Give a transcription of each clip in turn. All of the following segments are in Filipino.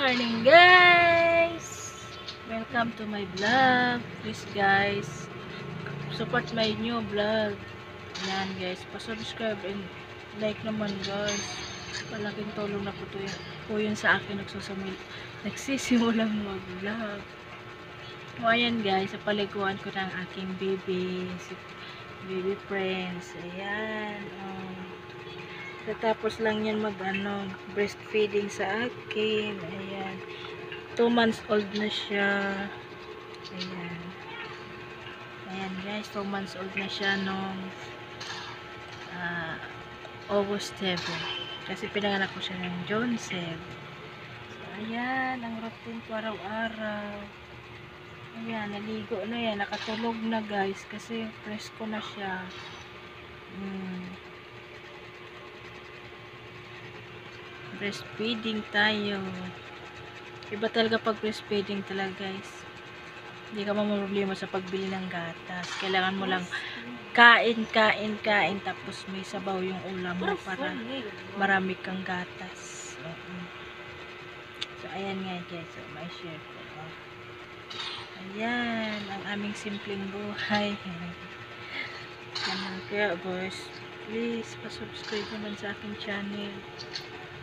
morning guys! Welcome to my vlog. Please guys, support my new vlog. Yan guys, pa-subscribe and like naman guys. Malaking tulong na po yun sa akin nagsisimulang mag-vlog. O ayan guys, sa paliguan ko ng aking baby, si baby Prince. Ayan, tapos lang yan breastfeeding sa akin. Ayan. 2 months old na siya. Ayan. Ayan guys, 2 months old na siya nung August 7. Kasi pinanganak ko siya ng June 7. So, ayan, ang routine ko araw-araw. Ayan, naligo na yan. Nakatulog na guys kasi presko na siya. Breastfeeding tayo. Iba talaga pag breastfeeding talaga guys. Hindi ka problema sa pagbili ng gatas. Kailangan mo lang kain tapos may sabaw yung ulam mo para marami kang gatas. So ayan nga guys, so may share ko. Ayan ang aming simpleng buhay. Kaya boys, please pa-subscribe naman sa aking channel.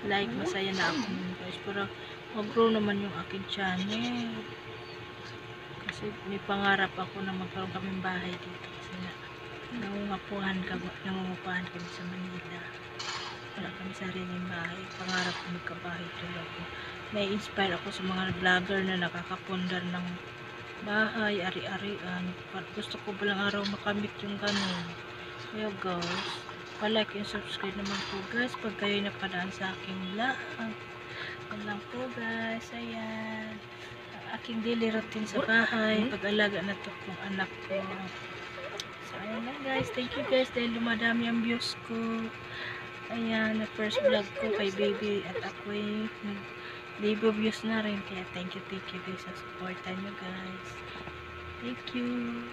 Like, masaya na ako guys, para mag-grow naman yung aking channel. Kasi may pangarap ako na magkaroon kaming bahay dito kasi nangungupahan kami sa Manila. Wala kami sariling bahay. Pangarap ko magkabahay talaga. Nai-inspire ako sa mga vlogger na nakakapundar ng bahay, ari-arian. Gusto ko balang araw makamit yung ganun. Kaya guys, pa-like and subscribe naman po guys pag kayo napadaan sa aking vlog. Yan lang po guys. Ayan ang aking daily routine sa bahay, pag-alaga na to kong anak ko. So ayan lang guys, thank you guys dahil lumadami ang views ko. Ayan, na first vlog ko kay baby at ako'y nag-libo views na rin, kaya thank you guys sa support nyo guys. Thank you.